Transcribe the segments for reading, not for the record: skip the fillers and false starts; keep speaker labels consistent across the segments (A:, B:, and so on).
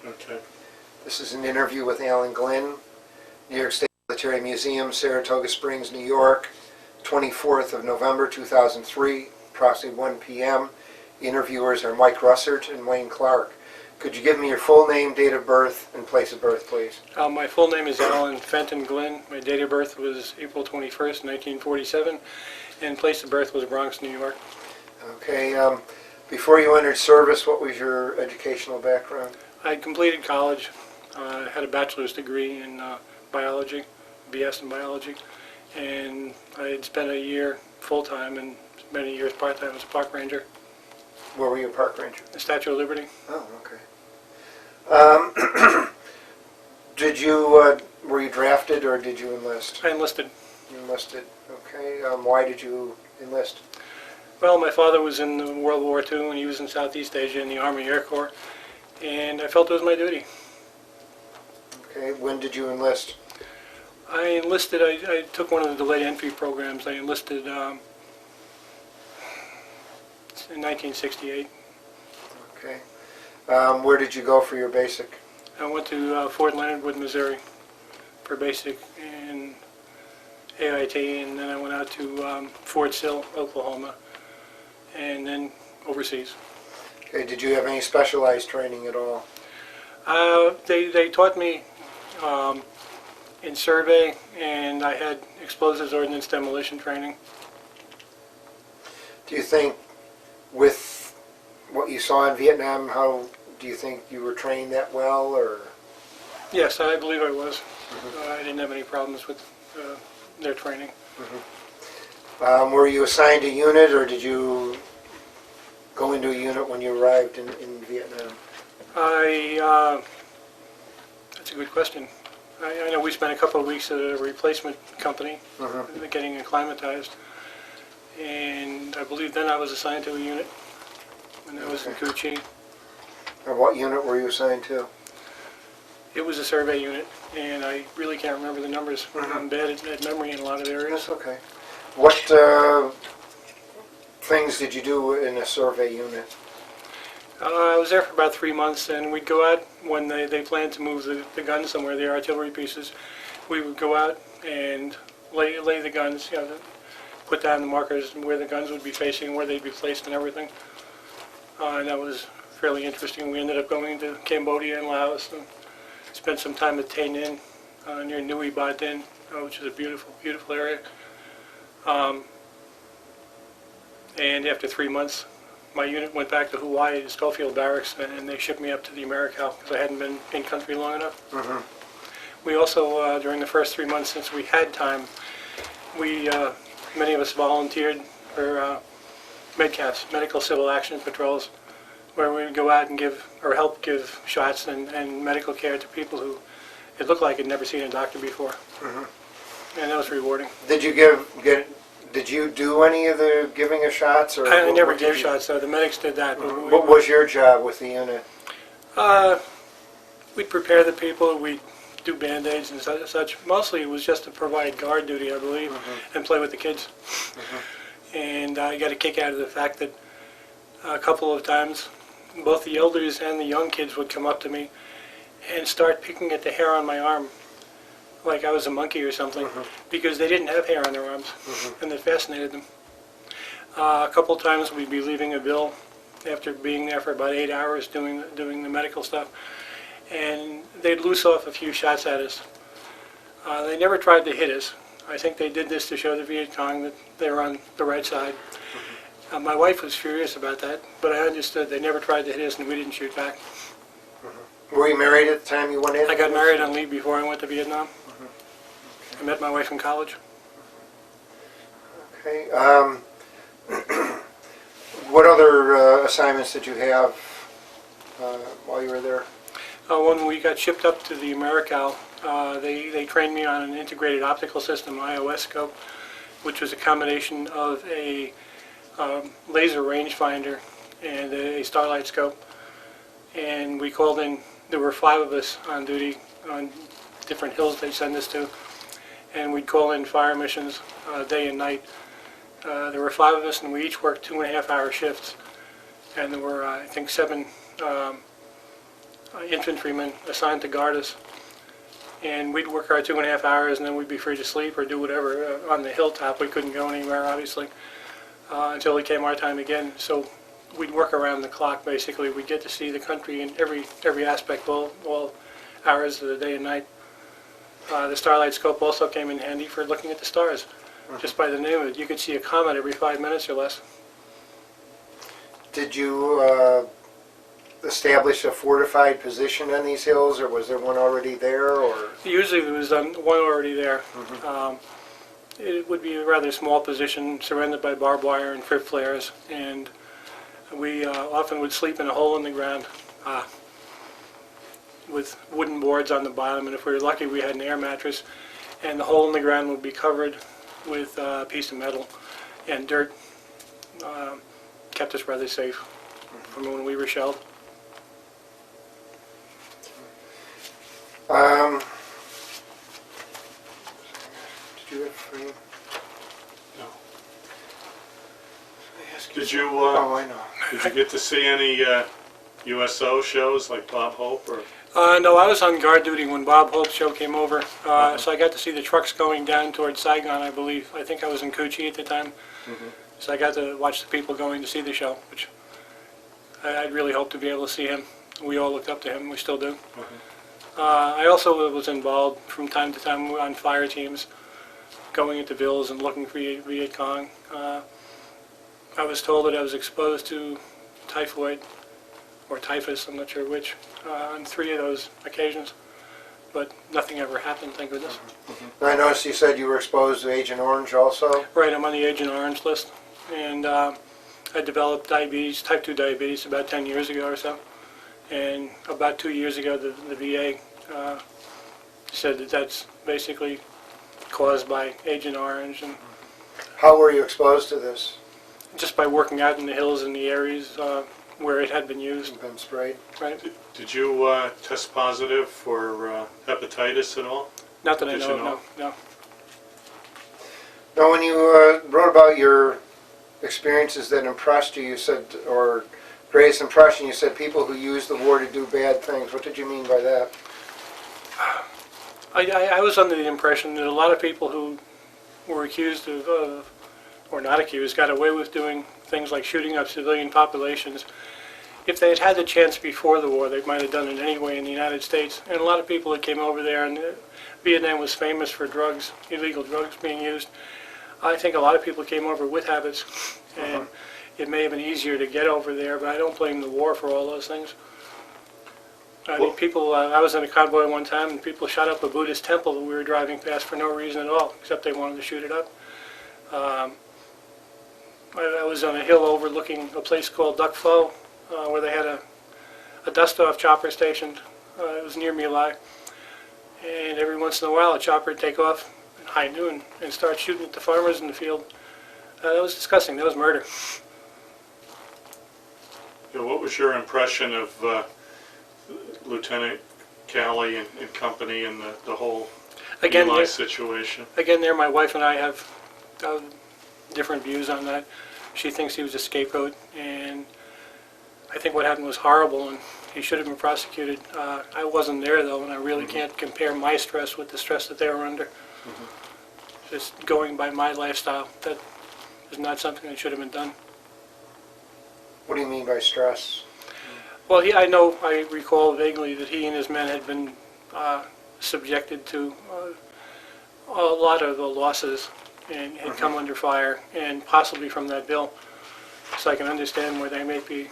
A: Okay.
B: This is an interview with Allan Glynn, New York State Military Museum, Saratoga Springs, New York, 24th of November 2003, approximately 1 p.m. The interviewers are Mike Russert and Wayne Clark. Could you give me your full name, date of birth, and place of birth, please?
C: My full name is Allan Fenton Glynn. My date of birth was April 21st, 1947, and place of birth was Bronx, New York.
B: Okay. Before you entered service, what was your educational background?
C: I completed college, had a bachelor's degree in biology, BS in biology, and I had spent a year full-time and many years part-time as a park ranger.
B: Where were you a park ranger?
C: The Statue of Liberty.
B: Oh, okay. Were you drafted or did you enlist?
C: I enlisted.
B: You enlisted, okay. Why did you enlist?
C: Well, my father was in World War II, and he was in Southeast Asia in the Army Air Corps, and I felt it was my duty.
B: Okay, when did you enlist?
C: I enlisted, I took one of the delayed entry programs. I enlisted in 1968.
B: Okay. Where did you go for your basic?
C: I went to Fort Leonard Wood, Missouri for basic and AIT, and then I went out to Fort Sill, Oklahoma, and then overseas.
B: Okay, did you have any specialized training at all?
C: They taught me in survey, and I had explosives ordnance demolition training.
B: Do you think with what you saw in Vietnam, how do you think you were trained that well, or?
C: Yes, I believe I was. I didn't have any problems with their training.
B: Were you assigned a unit, or did you go into a unit when you arrived in Vietnam?
C: That's a good question. I know we spent a couple of weeks at a replacement company getting acclimatized, and I believe then I was assigned to a unit when I was in Cu Chi.
B: And what unit were you assigned to?
C: It was a survey unit, and I really can't remember the numbers. I'm bad at memory in a lot of areas.
B: That's okay. What things did you do in a survey unit?
C: I was there for about 3 months, and we'd go out when they planned to move the guns somewhere, the artillery pieces. We would go out and lay the guns, put down the markers where the guns would be facing, where they'd be placed and everything. And that was fairly interesting. We ended up going to Cambodia and Laos and spent some time at Tay Ninh near Nui Ba Din, which is a beautiful, beautiful area. And after 3 months, my unit went back to Hawaii to Schofield Barracks, and they shipped me up to the Americal because I hadn't been in country long enough. We also, during the first 3 months since we had time, many of us volunteered for Medcaps, Medical Civil Action Patrols, where we would go out and help give shots and medical care to people who it looked like had never seen a doctor before. And that was rewarding.
B: Did you do any of the giving of shots? Or
C: I never gave shots, so the medics did that.
B: What was your job with the unit?
C: We'd prepare the people, we'd do band-aids and such. Mostly it was just to provide guard duty, I believe, and play with the kids. And I got a kick out of the fact that a couple of times both the elders and the young kids would come up to me and start picking at the hair on my arm like I was a monkey or something, because they didn't have hair on their arms, and it fascinated them. A couple of times we'd be leaving a bill after being there for about 8 hours doing the medical stuff, and they'd loose off a few shots at us. They never tried to hit us. I think they did this to show the Viet Cong that they were on the right side. My wife was furious about that, but I understood they never tried to hit us and we didn't shoot back.
B: Were you married at the time you went in?
C: I got married on leave before I went to Vietnam. I met my wife in college.
B: Okay. What other assignments did you have while you were there?
C: When we got shipped up to the Americal, they trained me on an integrated optical system, IOS scope, which was a combination of a laser rangefinder and a starlight scope. And we called in, there were 5 of us on duty on different hills they send us to, and we'd call in fire missions day and night. There were 5 of us, and we each worked 2.5-hour shifts, and there were I think 7 infantrymen assigned to guard us. And we'd work our 2.5 hours, and then we'd be free to sleep or do whatever on the hilltop. We couldn't go anywhere, obviously, until it came our time again. So we'd work around the clock, basically. We'd get to see the country in every aspect, all hours of the day and night. The starlight scope also came in handy for looking at the stars. Just by the name of it, you could see a comet every 5 minutes or less.
B: Did you establish a fortified position on these hills, or was there one already there? Or
C: Usually there was one already there. It would be a rather small position surrounded by barbed wire and frip flares, and we often would sleep in a hole in the ground with wooden boards on the bottom, and if we were lucky we had an air mattress, and the hole in the ground would be covered with a piece of metal and dirt. Kept us rather safe from when we were shelled.
B: Did you have free?
A: No.
B: Did you? Oh, I know.
A: Did you get to see any USO shows like Bob Hope or?
C: No, I was on guard duty when Bob Hope's show came over, so I got to see the trucks going down towards Saigon, I believe. I think I was in Coochie at the time, so I got to watch the people going to see the show, which I'd really hoped to be able to see him. We all looked up to him, we still do. I also was involved from time to time on fire teams, going into villas and looking for Viet Cong. I was told that I was exposed to typhoid, or typhus, I'm not sure which, on 3 of those occasions, but nothing ever happened, thank goodness.
B: I noticed you said you were exposed to Agent Orange also?
C: Right, I'm on the Agent Orange list, and I developed diabetes, type 2 diabetes, about 10 years ago or so, and about 2 years ago the VA said that that's basically caused by Agent Orange, and
B: How were you exposed to this?
C: just by working out in the hills and the areas where it had been used.
B: You've been sprayed?
C: Right.
A: Did you test positive for hepatitis at all?
C: Not that I
A: Did
C: know
A: you
C: of,
A: know?
C: no.
B: Now, when you wrote about your experiences that impressed you, you said, or greatest impression, you said people who use the war to do bad things. What did you mean by that?
C: I was under the impression that a lot of people who were accused of, or not accused, got away with doing things like shooting up civilian populations. If they had had the chance before the war, they might have done it anyway in the United States. And a lot of people that came over there, and Vietnam was famous for drugs, illegal drugs being used. I think a lot of people came over with habits, and it may have been easier to get over there, but I don't blame the war for all those things. I mean, people, I was in a convoy one time, and people shot up a Buddhist temple that we were driving past for no reason at all, except they wanted to shoot it up. I was on a hill overlooking a place called Duck Pho, where they had a dust-off chopper stationed. It was near My Lai. And every once in a while, a chopper would take off at high noon and start shooting at the farmers in the field. That was disgusting. That was murder.
A: Yeah, what was your impression of Lieutenant Calley and company and the whole Eli situation?
C: Again, there, my wife and I have different views on that. She thinks he was a scapegoat, and I think what happened was horrible, and he should have been prosecuted. I wasn't there, though, and I really can't compare my stress with the stress that they were under. Just going by my lifestyle, that is not something that should have been done.
B: What do you mean by stress?
C: Well, I recall vaguely that he and his men had been subjected to a lot of losses and had come under fire, and possibly from that bill. So I can understand where they may be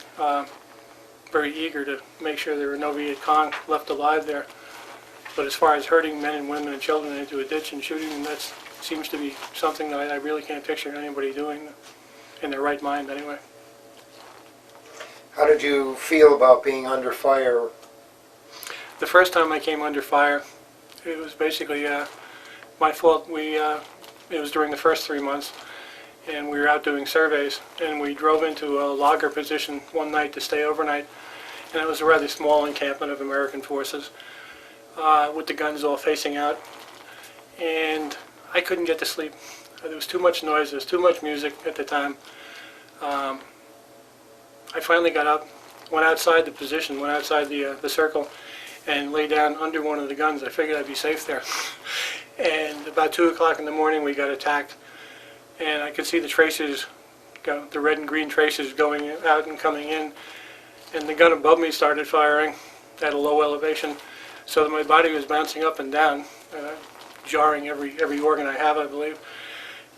C: very eager to make sure there were no Viet Cong left alive there. But as far as herding men and women and children into a ditch and shooting them, that seems to be something that I really can't picture anybody doing in their right mind anyway.
B: How did you feel about being under fire?
C: The first time I came under fire, it was basically my fault. It was during the first 3 months, and we were out doing surveys, and we drove into a logger position one night to stay overnight, and it was a rather small encampment of American forces with the guns all facing out, and I couldn't get to sleep. There was too much noise, there was too much music at the time. I finally got up, went outside the position, went outside the circle, and lay down under one of the guns. I figured I'd be safe there. And about 2 o'clock in the morning, we got attacked, and I could see the tracers, the red and green tracers going out and coming in, and the gun above me started firing at a low elevation, so that my body was bouncing up and down, jarring every organ I have, I believe.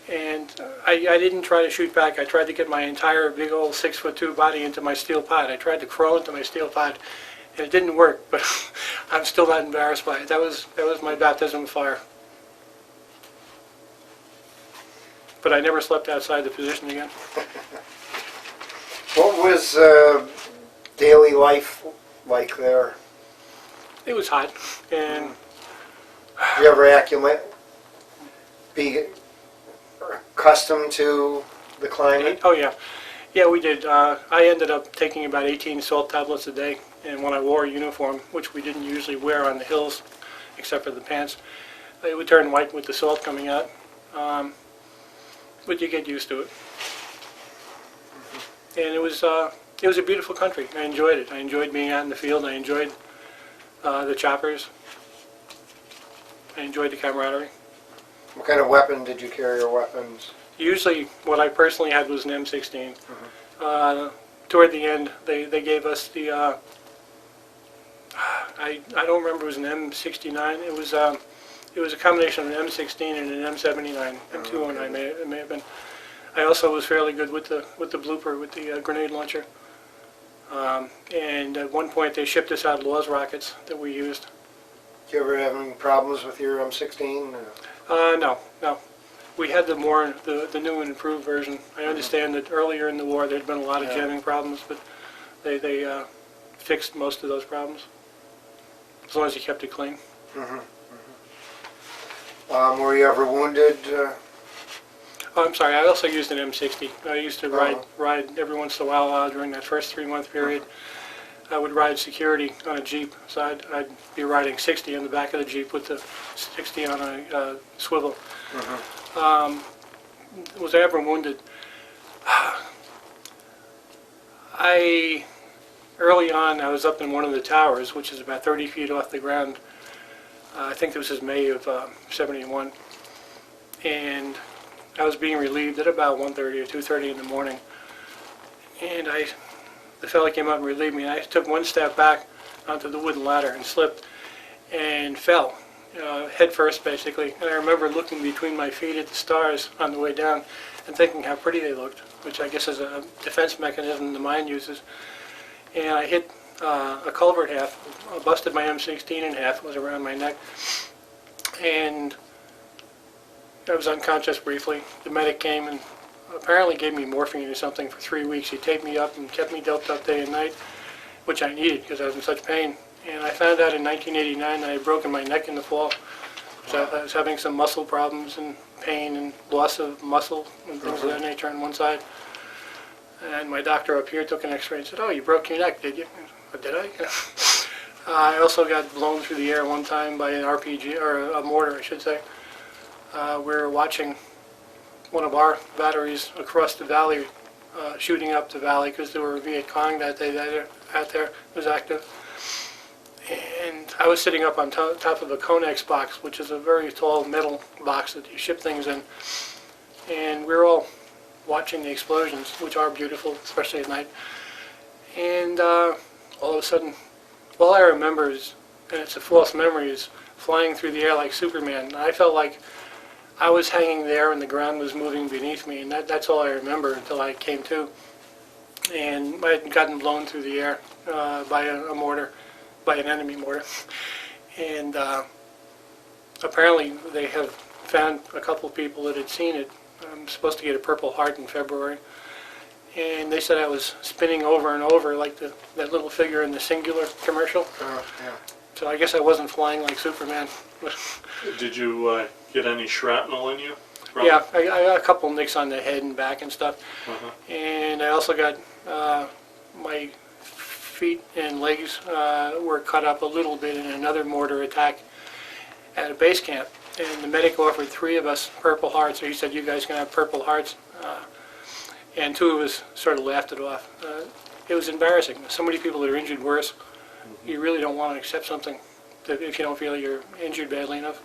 C: And I didn't try to shoot back. I tried to get my entire big old 6'2" body into my steel pod. I tried to crawl into my steel pod, and it didn't work, but I'm still not embarrassed by it. That was my baptism of fire. But I never slept outside the position again.
B: What was daily life like there?
C: It was hot, and
B: Did you ever be accustomed to the climate?
C: oh yeah, yeah, we did. I ended up taking about 18 salt tablets a day, and when I wore a uniform, which we didn't usually wear on the hills, except for the pants, it would turn white with the salt coming out. But you get used to it. And it was a beautiful country. I enjoyed it. I enjoyed being out in the field. I enjoyed the choppers. I enjoyed the camaraderie.
B: What kind of weapon did you carry, or weapons?
C: Usually, what I personally had was an M16. Toward the end, they gave us the I don't remember. It was an M69. It was a combination of an M16 and an M79, M209 it may have been. I also was fairly good with the blooper, with the grenade launcher. And at one point they shipped us out Laws rockets that we used.
B: Did you ever have any problems with your M16?
C: No. We had the new and improved version. I understand that earlier in the war there'd been a lot of jamming problems, but they fixed most of those problems, as long as you kept it clean.
B: Were you ever wounded?
C: Oh, I'm sorry, I also used an M60. I used to ride every once in a while during that first 3-month period. I would ride security on a Jeep, so I'd be riding 60 in the back of the Jeep with the 60 on a swivel. Was I ever wounded? Early on, I was up in one of the towers, which is about 30 feet off the ground. I think this was May of '71, and I was being relieved at about 1:30 or 2:30 in the morning, and the fella came up and relieved me, and I took one step back onto the wooden ladder and slipped and fell, head first basically. And I remember looking between my feet at the stars on the way down and thinking how pretty they looked, which I guess is a defense mechanism the mind uses. And I hit a culvert half, busted my M16 in half, it was around my neck, and I was unconscious briefly. The medic came and apparently gave me morphine or something for 3 weeks. He taped me up and kept me doped up day and night, which I needed because I was in such pain. And I found out in 1989 that I had broken my neck in the fall. So I was having some muscle problems and pain and loss of muscle and things of that nature on one side. And my doctor up here took an x-ray and said, "Oh, you broke your neck, did you?" Did I? I also got blown through the air one time by an RPG, or a mortar, I should say. We were watching one of our batteries across the valley, shooting up the valley because there were Viet Cong that day out there was active. And I was sitting up on top of a Conex box, which is a very tall metal box that you ship things in. And we were all watching the explosions, which are beautiful, especially at night. And all of a sudden, all I remember is, and it's a false memory, is flying through the air like Superman. I felt like I was hanging there and the ground was moving beneath me, and that's all I remember until I came to. And I had gotten blown through the air by a mortar, by an enemy mortar. And apparently they have found a couple of people that had seen it. I'm supposed to get a Purple Heart in February. And they said I was spinning over and over like that little figure in the Singular commercial. So I guess I wasn't flying like Superman.
A: Did you get any shrapnel in you?
C: Yeah, I got a couple nicks on the head and back and stuff. And I also got my feet and legs were cut up a little bit in another mortar attack at a base camp. And the medic offered 3 of us Purple Hearts, or he said, "You guys can have Purple Hearts." And 2 of us sort of laughed it off. it was embarrassing. So many people that are injured worse. You really don't want to accept something that if you don't feel you're injured badly enough.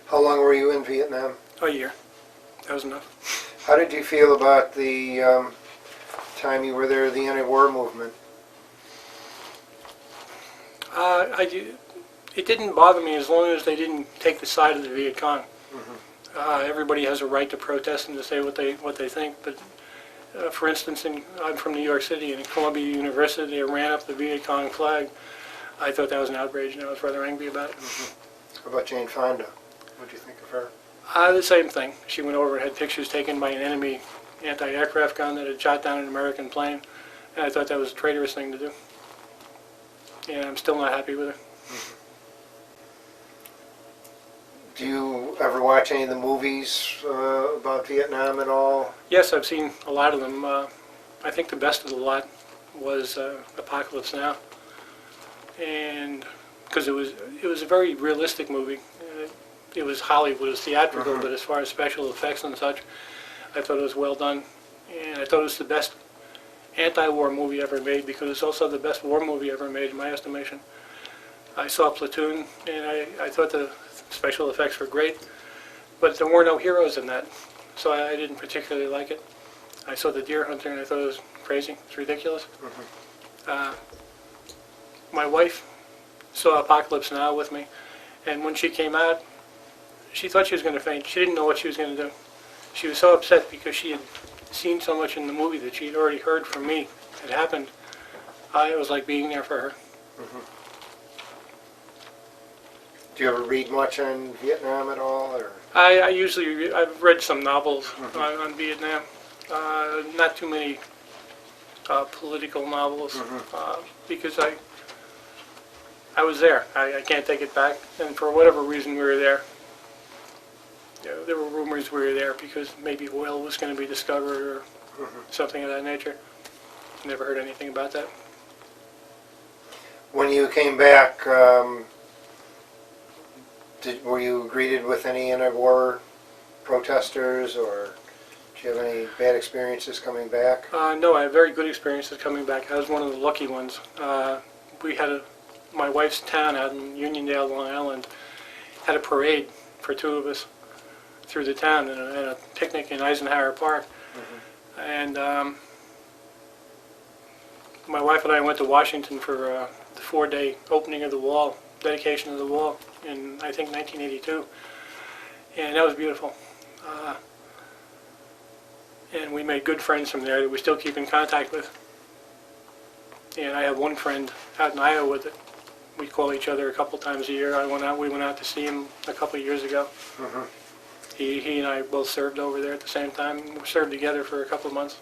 B: How long were you in Vietnam?
C: A year. That was enough.
B: How did you feel about the time you were there, the anti-war movement?
C: It didn't bother me as long as they didn't take the side of the Viet Cong. Everybody has a right to protest and to say what they think, but for instance, I'm from New York City, and in Columbia University they ran up the Viet Cong flag. I thought that was an outrage, and I was rather angry about it.
B: How about Jane Fonda? What do you think of her?
C: The same thing. She went over and had pictures taken by an enemy anti-aircraft gun that had shot down an American plane, and I thought that was a traitorous thing to do. And I'm still not happy with her.
B: Do you ever watch any of the movies about Vietnam at all?
C: Yes, I've seen a lot of them. I think the best of the lot was Apocalypse Now, and because it was a very realistic movie. It was Hollywood, it was theatrical, but as far as special effects and such, I thought it was well done, and I thought it was the best anti-war movie ever made, because it's also the best war movie ever made in my estimation. I saw Platoon, and I thought the special effects were great, but there were no heroes in that, so I didn't particularly like it. I saw The Deer Hunter, and I thought it was crazy. It's ridiculous. My wife saw Apocalypse Now with me, and when she came out, she thought she was going to faint. She didn't know what she was going to do. She was so upset because she had seen so much in the movie that she had already heard from me had happened. It was like being there for her.
B: Do you ever read much on Vietnam at all? Or?
C: I've read some novels on Vietnam. Not too many political novels because I was there. I can't take it back, and for whatever reason we were there. There were rumors we were there because maybe oil was going to be discovered or something of that nature. Never heard anything about that.
B: When you came back, were you greeted with any anti-war protesters, or do you have any bad experiences coming back?
C: No, I have very good experiences coming back. I was one of the lucky ones. We had my wife's town out in Uniondale, Long Island, had a parade for two of us through the town and a picnic in Eisenhower Park. And my wife and I went to Washington for the 4-day opening of the wall, dedication of the wall in, I think, 1982. And that was beautiful. And we made good friends from there that we still keep in contact with. And I have one friend out in Iowa that we call each other a couple times a year. We went out to see him a couple of years ago. He and I both served over there at the same time. We served together for a couple of months.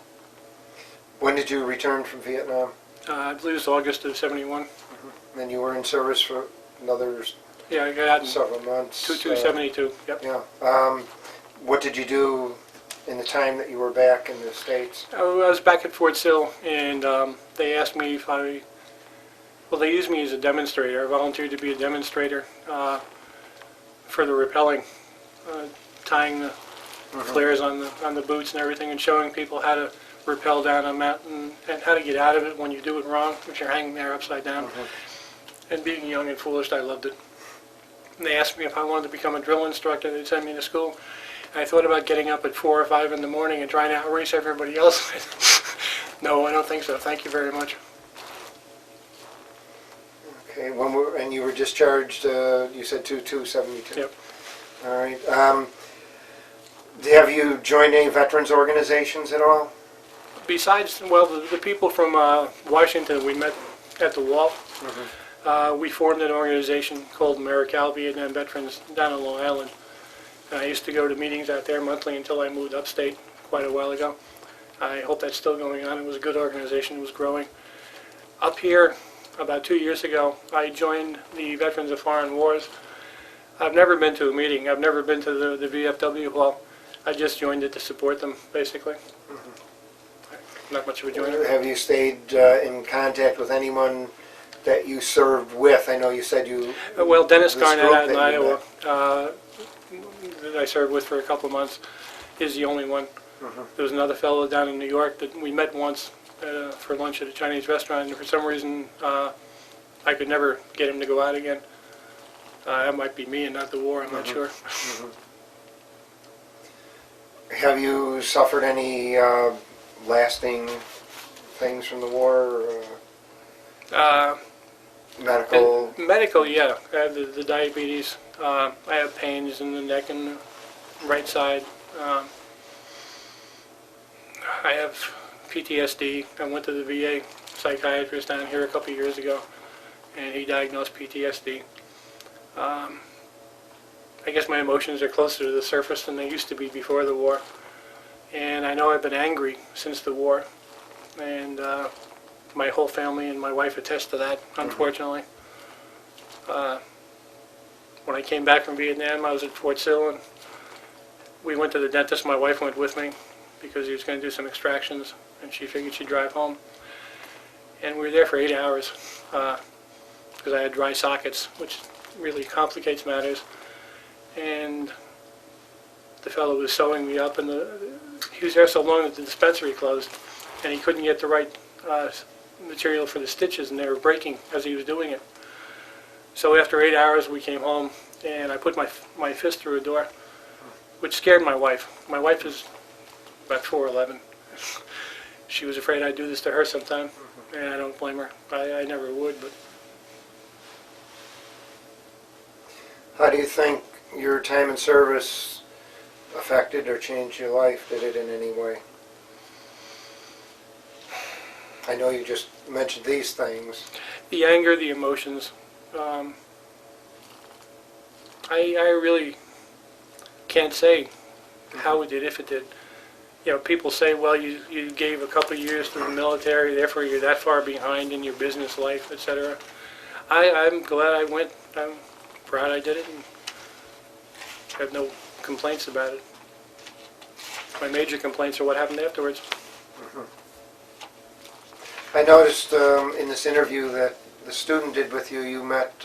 B: When did you return from Vietnam?
C: I believe it was August of '71.
B: And you were in service for another
C: I got out in
B: several months.
C: 72. Yep.
B: Yeah. What did you do in the time that you were back in the States?
C: I was back at Fort Sill, and they asked me if they used me as a demonstrator. I volunteered to be a demonstrator for the rappelling, tying the flares on the boots and everything, and showing people how to rappel down a mountain and how to get out of it when you do it wrong, if you're hanging there upside down. And being young and foolish, I loved it. And they asked me if I wanted to become a drill instructor. They'd send me to school. And I thought about getting up at 4 or 5 in the morning and trying to outrace everybody else. No, I don't think so. Thank you very much.
B: Okay. And you were discharged, you said 2/2/72?
C: Yep.
B: All right. Have you joined any veterans organizations at all?
C: Besides, well, the people from Washington we met at the wall, we formed an organization called AmeriCal Vietnam Veterans down on Long Island. And I used to go to meetings out there monthly until I moved upstate quite a while ago. I hope that's still going on. It was a good organization. It was growing. Up here, about 2 years ago, I joined the Veterans of Foreign Wars. I've never been to a meeting. I've never been to the VFW hall. I just joined it to support them, basically. Not much of a joiner.
B: Have you stayed in contact with anyone that you served with? I know you said you...
C: Well, Dennis Garnett out in Iowa, that I served with for a couple of months, is the only one. There was another fellow down in New York that we met once for lunch at a Chinese restaurant, and for some reason I could never get him to go out again. That might be me and not the war, I'm not sure.
B: Have you suffered any lasting things from the war? Medical?
C: Medical, yeah. I have the diabetes. I have pains in the neck and the right side. I have PTSD. I went to the VA psychiatrist down here a couple of years ago, and he diagnosed PTSD. I guess my emotions are closer to the surface than they used to be before the war. And I know I've been angry since the war. And my whole family and my wife attest to that, unfortunately. When I came back from Vietnam, I was at Fort Sill, and we went to the dentist. My wife went with me because he was going to do some extractions, and she figured she'd drive home. And we were there for 8 hours because I had dry sockets, which really complicates matters. And the fellow was sewing me up, and he was there so long that the dispensary closed, and he couldn't get the right material for the stitches, and they were breaking as he was doing it. So after 8 hours, we came home, and I put my fist through a door, which scared my wife. My wife is about 4'11". She was afraid I'd do this to her sometime, and I don't blame her. I never would, but...
B: How do you think your time in service affected or changed your life? Did it in any way? I know you just mentioned these things.
C: The anger, the emotions. I really can't say how it did, if it did. You know, people say, well, you gave a couple of years to the military, therefore you're that far behind in your business life, etc. I'm glad I went. I'm proud I did it, and have no complaints about it. My major complaints are what happened afterwards.
B: I noticed in this interview that the student did with you, you met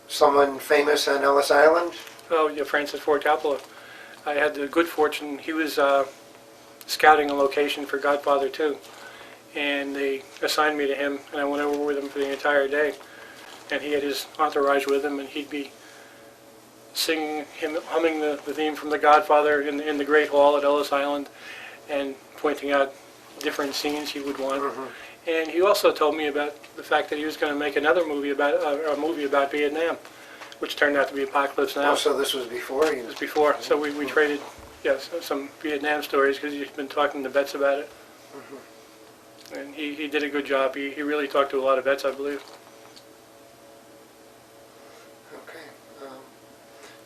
B: someone famous on Ellis Island?
C: Oh, yeah, Francis Ford Coppola. I had the good fortune, he was scouting a location for Godfather 2, and they assigned me to him, and I went over with him for the entire day. And he had his entourage with him, and he'd be singing, humming the theme from The Godfather in the Great Hall at Ellis Island, and pointing out different scenes he would want. And he also told me about the fact that he was going to make another movie about a movie about Vietnam, which turned out to be Apocalypse Now.
B: Oh, so this was before you?
C: It was before. So we traded, yes, some Vietnam stories because he's been talking to vets about it. And he did a good job. He really talked to a lot of vets, I believe.
B: Okay.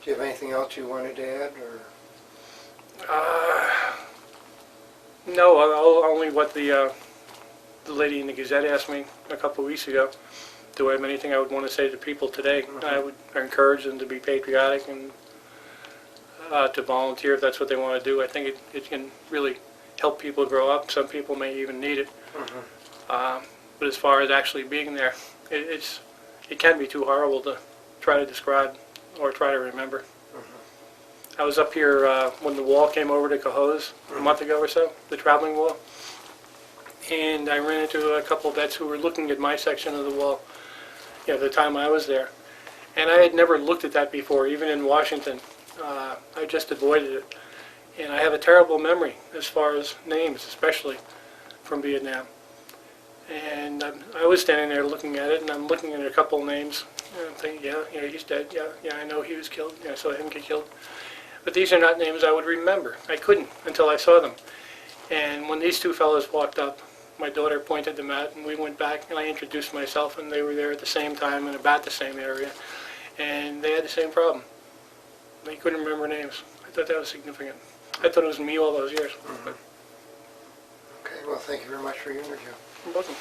B: Do you have anything else you wanted to add, or?
C: No, only what the lady in the Gazette asked me a couple of weeks ago. Do I have anything I would want to say to people today? I would encourage them to be patriotic and to volunteer if that's what they want to do. I think it can really help people grow up. Some people may even need it. But as far as actually being there, it can be too horrible to try to describe or try to remember. I was up here when the wall came over to Cohoes a month ago or so, the traveling wall, and I ran into a couple of vets who were looking at my section of the wall, you know, the time I was there. And I had never looked at that before, even in Washington. I just avoided it. And I have a terrible memory as far as names, especially from Vietnam. And I was standing there looking at it, and I'm looking at a couple of names, and I'm thinking, yeah, he's dead, yeah, I know he was killed, yeah, I saw him get killed. But these are not names I would remember. I couldn't until I saw them. And when these two fellows walked up, my daughter pointed them out, and we went back, and I introduced myself, and they were there at the same time in about the same area. And they had the same problem. They couldn't remember names. I thought that was significant. I thought it was me all those years.
B: Okay, well, thank you very much for your interview.
C: You're welcome.